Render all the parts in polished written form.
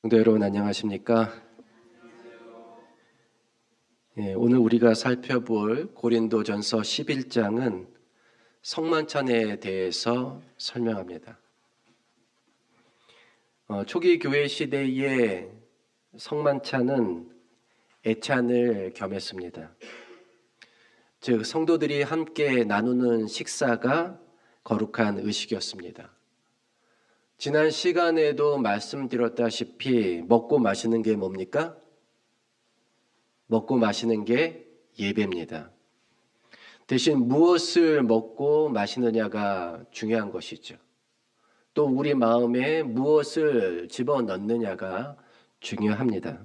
성도 여러분 안녕하십니까? 오늘 우리가 살펴볼 고린도전서 11장은 성만찬에 대해서 설명합니다. 초기 교회 시대에 성만찬은 애찬을 겸했습니다. 즉 성도들이 함께 나누는 식사가 거룩한 의식이었습니다. 지난 시간에도 말씀드렸다시피 먹고 마시는 게 뭡니까? 먹고 마시는 게 예배입니다. 대신 무엇을 먹고 마시느냐가 중요한 것이죠. 또 우리 마음에 무엇을 집어넣느냐가 중요합니다.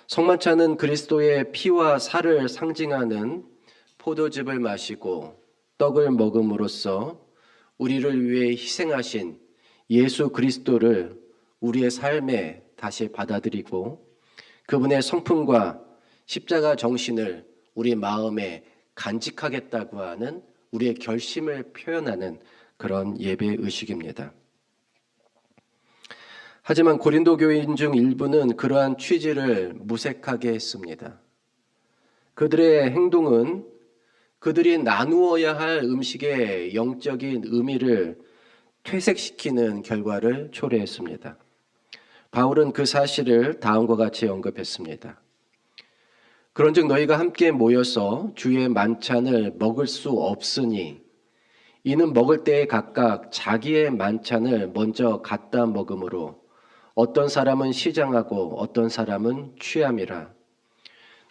성만찬은 그리스도의 피와 살을 상징하는 포도즙을 마시고 떡을 먹음으로써 우리를 위해 희생하신 예수 그리스도를 우리의 삶에 다시 받아들이고 그분의 성품과 십자가 정신을 우리 마음에 간직하겠다고 하는 우리의 결심을 표현하는 그런 예배 의식입니다. 하지만 고린도 교인 중 일부는 그러한 취지를 무색하게 했습니다. 그들의 행동은 그들이 나누어야 할 음식의 영적인 의미를 퇴색시키는 결과를 초래했습니다. 바울은 그 사실을 다음과 같이 언급했습니다. 그런즉 너희가 함께 모여서 주의 만찬을 먹을 수 없으니 이는 먹을 때에 각각 자기의 만찬을 먼저 갖다 먹음으로 어떤 사람은 시장하고 어떤 사람은 취함이라.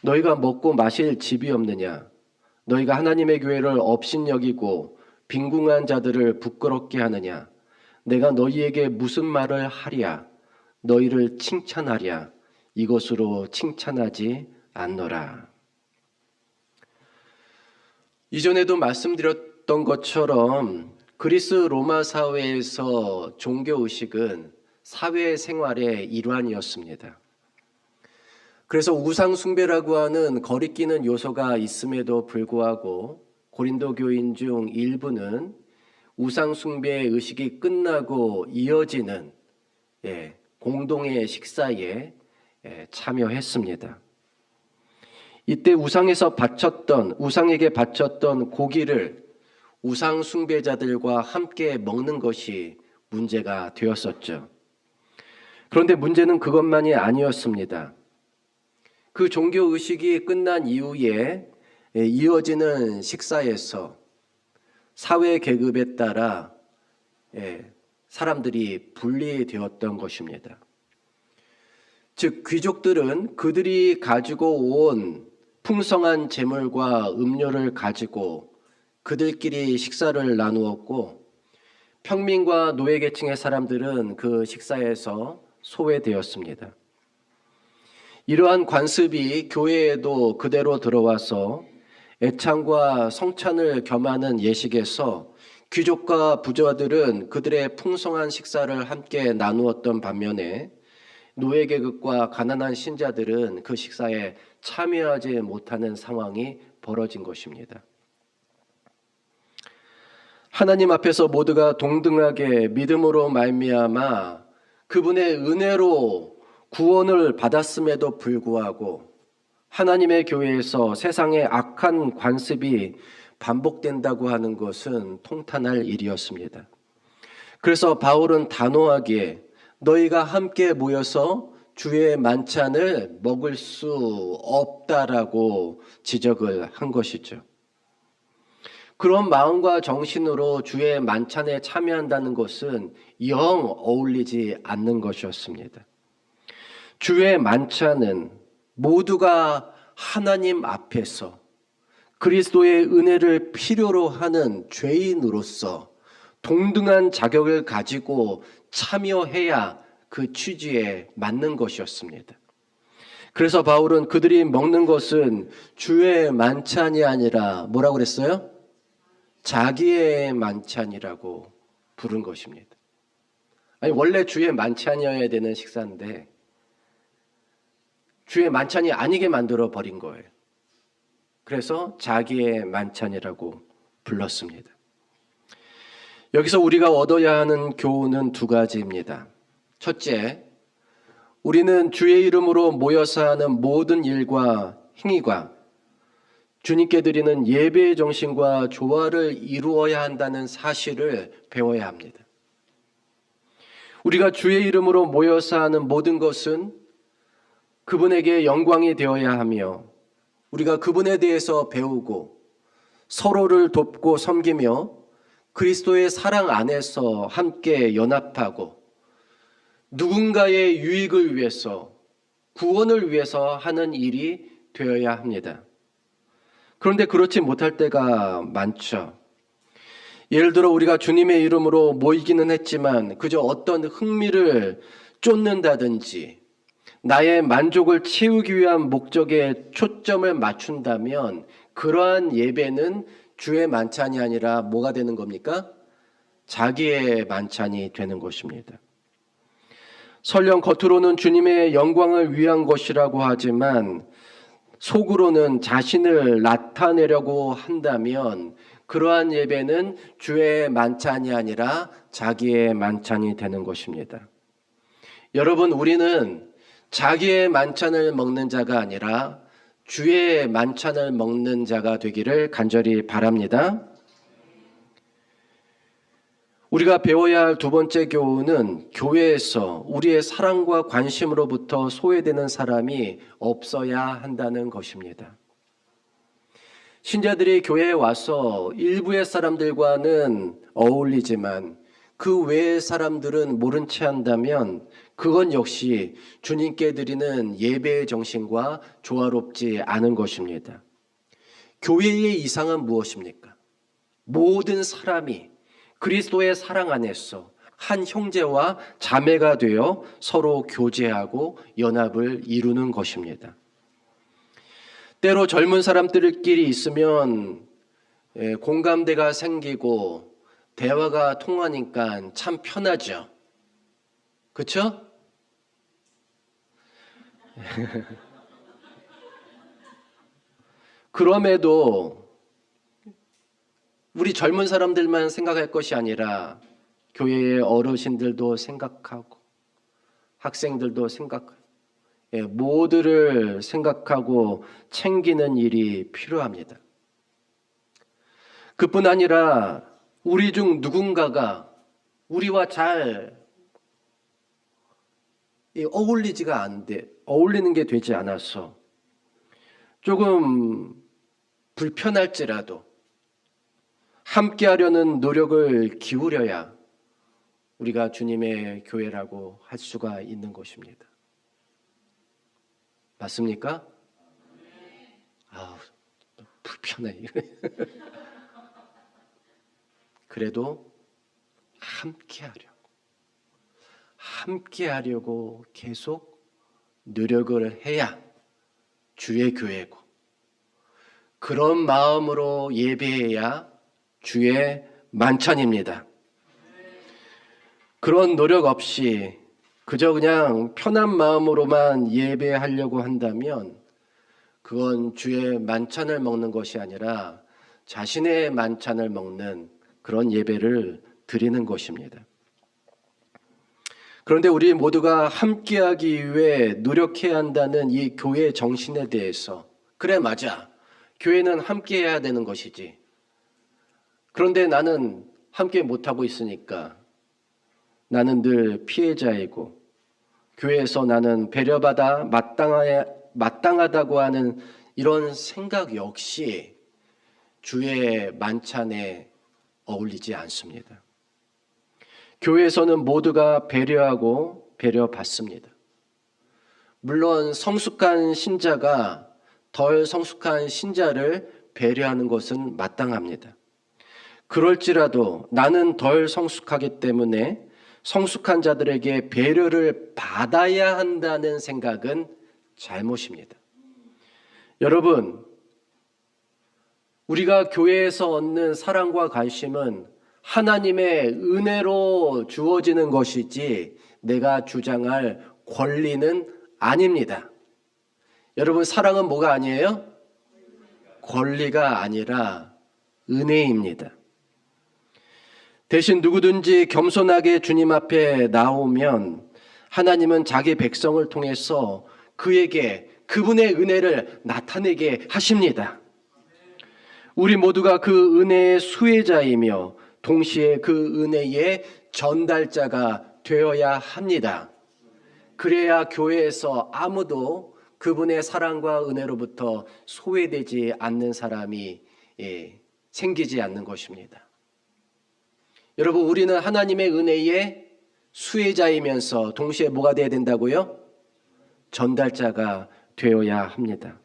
너희가 먹고 마실 집이 없느냐? 너희가 하나님의 교회를 업신여기고 빈궁한 자들을 부끄럽게 하느냐? 내가 너희에게 무슨 말을 하랴? 너희를 칭찬하랴? 이것으로 칭찬하지 않노라. 이전에도 말씀드렸던 것처럼 그리스 로마 사회에서 종교의식은 사회생활의 일환이었습니다. 그래서 우상숭배라고 하는 거리끼는 요소가 있음에도 불구하고 고린도 교인 중 일부는 우상숭배의 의식이 끝나고 이어지는 공동의 식사에 참여했습니다. 이때 우상에게 바쳤던 고기를 우상숭배자들과 함께 먹는 것이 문제가 되었었죠. 그런데 문제는 그것만이 아니었습니다. 그 종교의식이 끝난 이후에 이어지는 식사에서 사회 계급에 따라 사람들이 분리되었던 것입니다. 즉 귀족들은 그들이 가지고 온 풍성한 재물과 음료를 가지고 그들끼리 식사를 나누었고 평민과 노예계층의 사람들은 그 식사에서 소외되었습니다. 이러한 관습이 교회에도 그대로 들어와서 애찬과 성찬을 겸하는 예식에서 귀족과 부자들은 그들의 풍성한 식사를 함께 나누었던 반면에 노예계급과 가난한 신자들은 그 식사에 참여하지 못하는 상황이 벌어진 것입니다. 하나님 앞에서 모두가 동등하게 믿음으로 말미암아 그분의 은혜로 구원을 받았음에도 불구하고 하나님의 교회에서 세상의 악한 관습이 반복된다고 하는 것은 통탄할 일이었습니다. 그래서 바울은 단호하게 너희가 함께 모여서 주의 만찬을 먹을 수 없다라고 지적을 한 것이죠. 그런 마음과 정신으로 주의 만찬에 참여한다는 것은 영 어울리지 않는 것이었습니다. 주의 만찬은 모두가 하나님 앞에서 그리스도의 은혜를 필요로 하는 죄인으로서 동등한 자격을 가지고 참여해야 그 취지에 맞는 것이었습니다. 그래서 바울은 그들이 먹는 것은 주의 만찬이 아니라 뭐라고 그랬어요? 자기의 만찬이라고 부른 것입니다. 아니 원래 주의 만찬이어야 되는 식사인데 주의 만찬이 아니게 만들어 버린 거예요. 그래서 자기의 만찬이라고 불렀습니다. 여기서 우리가 얻어야 하는 교훈은 두 가지입니다. 첫째, 우리는 주의 이름으로 모여서 하는 모든 일과 행위가 주님께 드리는 예배의 정신과 조화를 이루어야 한다는 사실을 배워야 합니다. 우리가 주의 이름으로 모여서 하는 모든 것은 그분에게 영광이 되어야 하며 우리가 그분에 대해서 배우고 서로를 돕고 섬기며 그리스도의 사랑 안에서 함께 연합하고 누군가의 유익을 위해서 구원을 위해서 하는 일이 되어야 합니다. 그런데 그렇지 못할 때가 많죠. 예를 들어 우리가 주님의 이름으로 모이기는 했지만 그저 어떤 흥미를 쫓는다든지 나의 만족을 채우기 위한 목적에 초점을 맞춘다면 그러한 예배는 주의 만찬이 아니라 뭐가 되는 겁니까? 자기의 만찬이 되는 것입니다. 설령 겉으로는 주님의 영광을 위한 것이라고 하지만 속으로는 자신을 나타내려고 한다면 그러한 예배는 주의 만찬이 아니라 자기의 만찬이 되는 것입니다. 여러분, 우리는 자기의 만찬을 먹는 자가 아니라 주의 만찬을 먹는 자가 되기를 간절히 바랍니다. 우리가 배워야 할 두 번째 교훈은 교회에서 우리의 사랑과 관심으로부터 소외되는 사람이 없어야 한다는 것입니다. 신자들이 교회에 와서 일부의 사람들과는 어울리지만 그 외의 사람들은 모른 채 한다면 그건 역시 주님께 드리는 예배의 정신과 조화롭지 않은 것입니다. 교회의 이상은 무엇입니까? 모든 사람이 그리스도의 사랑 안에서 한 형제와 자매가 되어 서로 교제하고 연합을 이루는 것입니다. 때로 젊은 사람들끼리 있으면 공감대가 생기고 대화가 통하니까 참 편하죠. 그렇죠? 그럼에도 우리 젊은 사람들만 생각할 것이 아니라 교회의 어르신들도 생각하고 학생들도 생각하고 모두를 생각하고 챙기는 일이 필요합니다. 그뿐 아니라 우리 중 누군가가 우리와 잘 어울리지가 않는데 어울리는 게 되지 않아서 조금 불편할지라도 함께하려는 노력을 기울여야 우리가 주님의 교회라고 할 수가 있는 것입니다. 맞습니까? 아우, 불편해. 그래도 함께하려고 계속 노력을 해야 주의 교회고 그런 마음으로 예배해야 주의 만찬입니다. 그런 노력 없이 그저 그냥 편한 마음으로만 예배하려고 한다면 그건 주의 만찬을 먹는 것이 아니라 자신의 만찬을 먹는 그런 예배를 드리는 것입니다. 그런데 우리 모두가 함께하기 위해 노력해야 한다는 이 교회 정신에 대해서 그래 맞아. 교회는 함께해야 되는 것이지. 그런데 나는 함께 못하고 있으니까 나는 늘 피해자이고 교회에서 나는 배려받아 마땅하다고 하는 이런 생각 역시 주의 만찬에 어울리지 않습니다. 교회에서는 모두가 배려하고 배려받습니다. 물론 성숙한 신자가 덜 성숙한 신자를 배려하는 것은 마땅합니다. 그럴지라도 나는 덜 성숙하기 때문에 성숙한 자들에게 배려를 받아야 한다는 생각은 잘못입니다. 여러분, 우리가 교회에서 얻는 사랑과 관심은 하나님의 은혜로 주어지는 것이지 내가 주장할 권리는 아닙니다. 여러분, 사랑은 뭐가 아니에요? 권리가 아니라 은혜입니다. 대신 누구든지 겸손하게 주님 앞에 나오면 하나님은 자기 백성을 통해서 그에게 그분의 은혜를 나타내게 하십니다. 우리 모두가 그 은혜의 수혜자이며 동시에 그 은혜의 전달자가 되어야 합니다. 그래야 교회에서 아무도 그분의 사랑과 은혜로부터 소외되지 않는 사람이 생기지 않는 것입니다. 여러분, 우리는 하나님의 은혜의 수혜자이면서 동시에 뭐가 되어야 된다고요? 전달자가 되어야 합니다.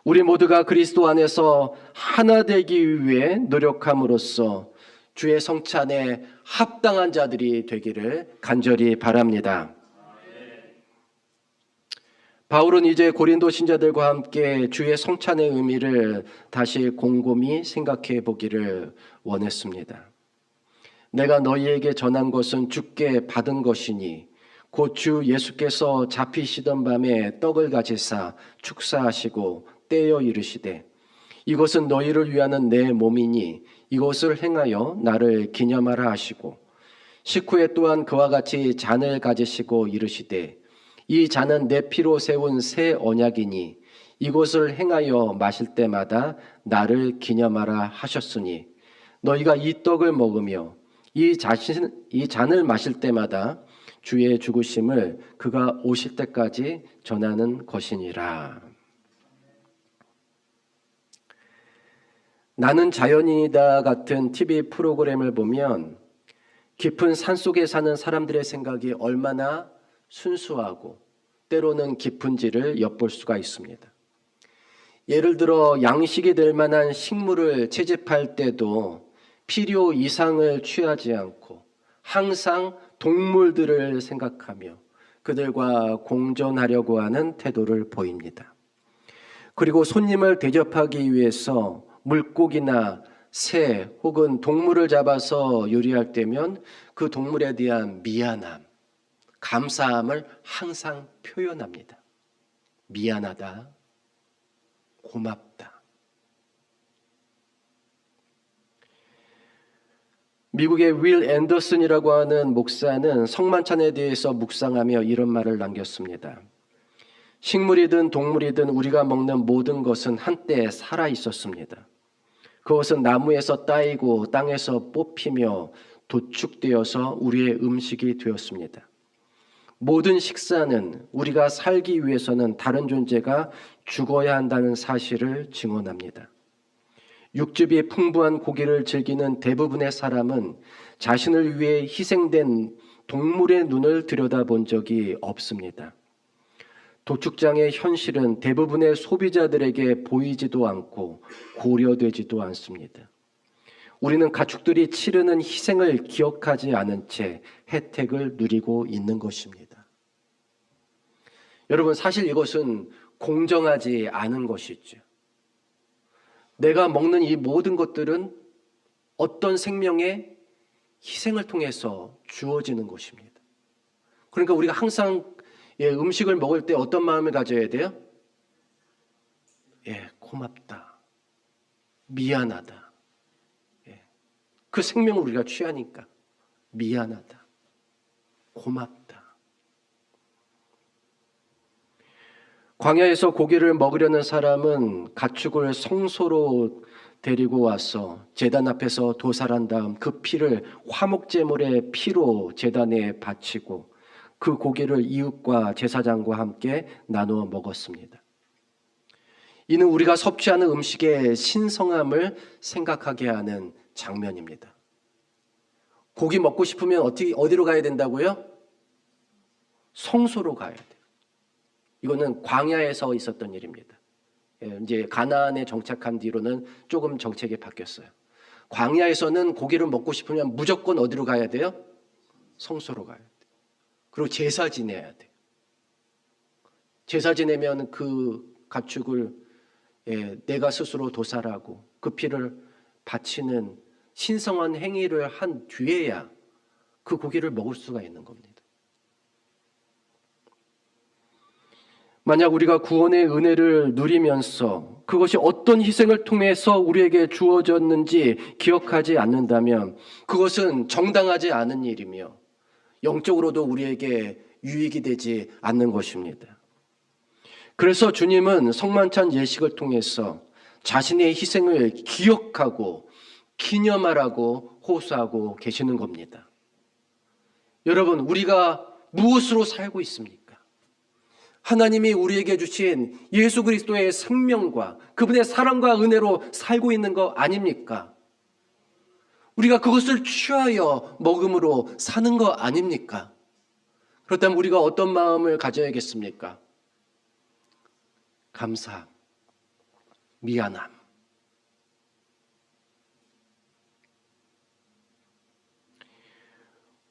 우리 모두가 그리스도 안에서 하나 되기 위해 노력함으로써 주의 성찬에 합당한 자들이 되기를 간절히 바랍니다. 바울은 이제 고린도 신자들과 함께 주의 성찬의 의미를 다시 곰곰이 생각해 보기를 원했습니다. 내가 너희에게 전한 것은 주께 받은 것이니 곧 주 예수께서 잡히시던 밤에 떡을 가지사 축사하시고 떼어 이르시되 이것은 너희를 위하는 내 몸이니 이것을 행하여 나를 기념하라 하시고 식후에 또한 그와 같이 잔을 가지시고 이르시되 이 잔은 내 피로 세운 새 언약이니 이것을 행하여 마실 때마다 나를 기념하라 하셨으니 너희가 이 떡을 먹으며 이 잔을 마실 때마다 주의 죽으심을 그가 오실 때까지 전하는 것이니라. 나는 자연인이다 같은 TV 프로그램을 보면 깊은 산속에 사는 사람들의 생각이 얼마나 순수하고 때로는 깊은지를 엿볼 수가 있습니다. 예를 들어 양식이 될 만한 식물을 채집할 때도 필요 이상을 취하지 않고 항상 동물들을 생각하며 그들과 공존하려고 하는 태도를 보입니다. 그리고 손님을 대접하기 위해서 물고기나 새 혹은 동물을 잡아서 요리할 때면 그 동물에 대한 미안함, 감사함을 항상 표현합니다. 미안하다, 고맙다. 미국의 윌 앤더슨이라고 하는 목사는 성만찬에 대해서 묵상하며 이런 말을 남겼습니다. 식물이든 동물이든 우리가 먹는 모든 것은 한때 살아 있었습니다. 그것은 나무에서 따이고 땅에서 뽑히며 도축되어서 우리의 음식이 되었습니다. 모든 식사는 우리가 살기 위해서는 다른 존재가 죽어야 한다는 사실을 증언합니다. 육즙이 풍부한 고기를 즐기는 대부분의 사람은 자신을 위해 희생된 동물의 눈을 들여다본 적이 없습니다. 도축장의 현실은 대부분의 소비자들에게 보이지도 않고 고려되지도 않습니다. 우리는 가축들이 치르는 희생을 기억하지 않은 채 혜택을 누리고 있는 것입니다. 여러분, 사실 이것은 공정하지 않은 것이죠. 내가 먹는 이 모든 것들은 어떤 생명의 희생을 통해서 주어지는 것입니다. 그러니까 우리가 항상 음식을 먹을 때 어떤 마음을 가져야 돼요? 고맙다, 미안하다. 그 생명을 우리가 취하니까 미안하다, 고맙다. 광야에서 고기를 먹으려는 사람은 가축을 성소로 데리고 와서 제단 앞에서 도살한 다음 그 피를 화목제물의 피로 제단에 바치고 그 고기를 이웃과 제사장과 함께 나누어 먹었습니다. 이는 우리가 섭취하는 음식의 신성함을 생각하게 하는 장면입니다. 고기 먹고 싶으면 어디로 가야 된다고요? 성소로 가야 돼요. 이거는 광야에서 있었던 일입니다. 이제 가나안에 정착한 뒤로는 조금 정책이 바뀌었어요. 광야에서는 고기를 먹고 싶으면 무조건 어디로 가야 돼요? 성소로 가야 돼요. 그리고 제사 지내야 돼요. 제사 지내면 그 가축을 내가 스스로 도살하고 그 피를 바치는 신성한 행위를 한 뒤에야 그 고기를 먹을 수가 있는 겁니다. 만약 우리가 구원의 은혜를 누리면서 그것이 어떤 희생을 통해서 우리에게 주어졌는지 기억하지 않는다면 그것은 정당하지 않은 일이며 영적으로도 우리에게 유익이 되지 않는 것입니다. 그래서 주님은 성만찬 예식을 통해서 자신의 희생을 기억하고 기념하라고 호소하고 계시는 겁니다. 여러분, 우리가 무엇으로 살고 있습니까? 하나님이 우리에게 주신 예수 그리스도의 생명과 그분의 사랑과 은혜로 살고 있는 거 아닙니까? 우리가 그것을 취하여 먹음으로 사는 거 아닙니까? 그렇다면 우리가 어떤 마음을 가져야겠습니까? 감사, 미안함.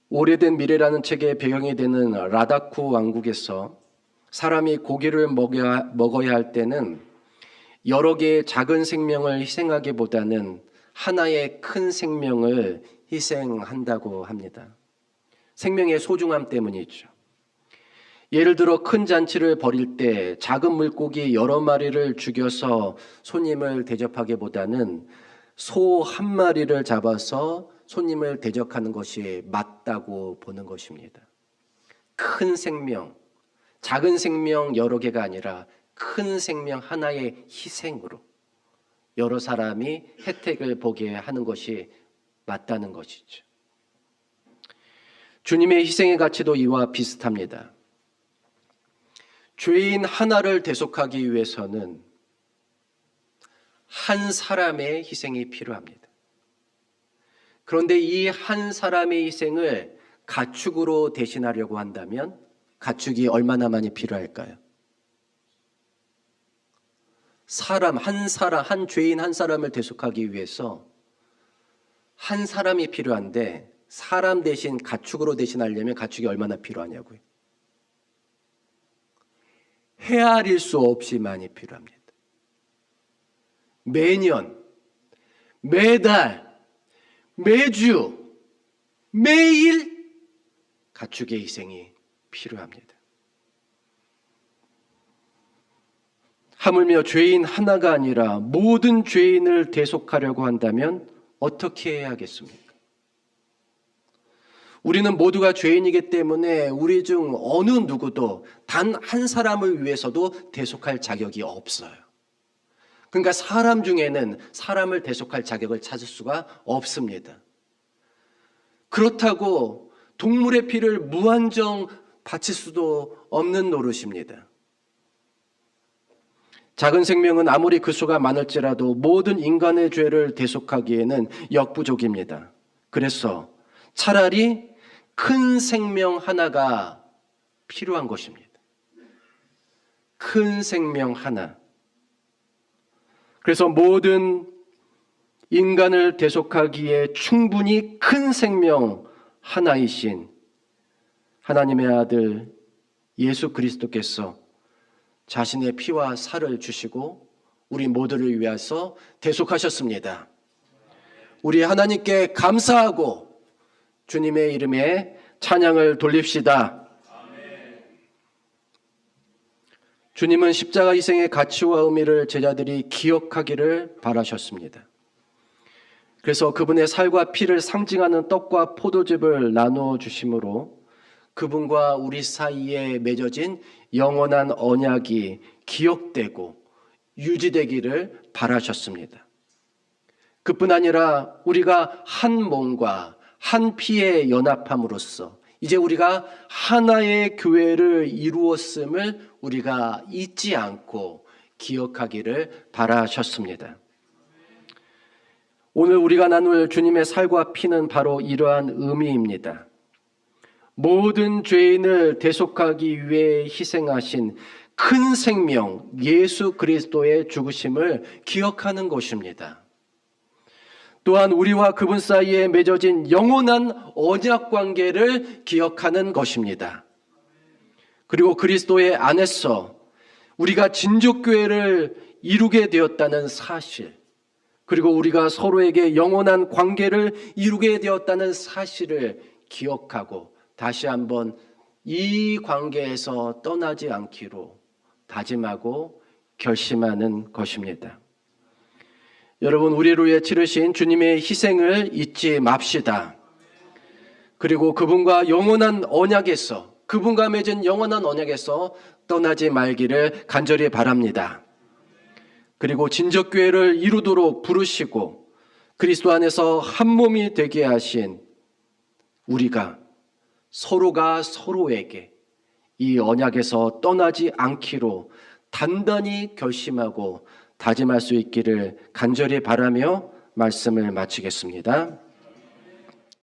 오래된 미래라는 책의 배경이 되는 라다쿠 왕국에서 사람이 고기를 먹어야 할 때는 여러 개의 작은 생명을 희생하기보다는 하나의 큰 생명을 희생한다고 합니다. 생명의 소중함 때문이죠. 예를 들어 큰 잔치를 벌일 때 작은 물고기 여러 마리를 죽여서 손님을 대접하기보다는 소 한 마리를 잡아서 손님을 대접하는 것이 맞다고 보는 것입니다. 큰 생명, 작은 생명 여러 개가 아니라 큰 생명 하나의 희생으로 여러 사람이 혜택을 보게 하는 것이 맞다는 것이죠. 주님의 희생의 가치도 이와 비슷합니다. 죄인 하나를 대속하기 위해서는 한 사람의 희생이 필요합니다. 그런데 이 한 사람의 희생을 가축으로 대신하려고 한다면 가축이 얼마나 많이 필요할까요? 한 죄인 한 사람을 대속하기 위해서 한 사람이 필요한데 사람 대신 가축으로 대신하려면 가축이 얼마나 필요하냐고요? 헤아릴 수 없이 많이 필요합니다. 매년, 매달, 매주, 매일 가축의 희생이 필요합니다. 하물며 죄인 하나가 아니라 모든 죄인을 대속하려고 한다면 어떻게 해야겠습니까? 우리는 모두가 죄인이기 때문에 우리 중 어느 누구도 단 한 사람을 위해서도 대속할 자격이 없어요. 그러니까 사람 중에는 사람을 대속할 자격을 찾을 수가 없습니다. 그렇다고 동물의 피를 무한정 바칠 수도 없는 노릇입니다. 작은 생명은 아무리 그 수가 많을지라도 모든 인간의 죄를 대속하기에는 역부족입니다. 그래서 차라리 큰 생명 하나가 필요한 것입니다. 큰 생명 하나. 그래서 모든 인간을 대속하기에 충분히 큰 생명 하나이신 하나님의 아들 예수 그리스도께서 자신의 피와 살을 주시고 우리 모두를 위해서 대속하셨습니다. 우리 하나님께 감사하고 주님의 이름에 찬양을 돌립시다. 주님은 십자가 희생의 가치와 의미를 제자들이 기억하기를 바라셨습니다. 그래서 그분의 살과 피를 상징하는 떡과 포도즙을 나누어 주심으로 그분과 우리 사이에 맺어진 영원한 언약이 기억되고 유지되기를 바라셨습니다. 그뿐 아니라 우리가 한 몸과 한 피에 연합함으로써 이제 우리가 하나의 교회를 이루었음을 우리가 잊지 않고 기억하기를 바라셨습니다. 오늘 우리가 나눌 주님의 살과 피는 바로 이러한 의미입니다. 모든 죄인을 대속하기 위해 희생하신 큰 생명 예수 그리스도의 죽으심을 기억하는 것입니다. 또한 우리와 그분 사이에 맺어진 영원한 언약 관계를 기억하는 것입니다. 그리고 그리스도의 안에서 우리가 진족교회를 이루게 되었다는 사실, 그리고 우리가 서로에게 영원한 관계를 이루게 되었다는 사실을 기억하고 다시 한번 이 관계에서 떠나지 않기로 다짐하고 결심하는 것입니다. 여러분, 우리를 위해 치르신 주님의 희생을 잊지 맙시다. 그리고 그분과 영원한 언약에서, 그분과 맺은 영원한 언약에서 떠나지 말기를 간절히 바랍니다. 그리고 진적교회를 이루도록 부르시고 그리스도 안에서 한 몸이 되게 하신 우리가 서로가 서로에게 이 언약에서 떠나지 않기로 단단히 결심하고 다짐할 수 있기를 간절히 바라며 말씀을 마치겠습니다.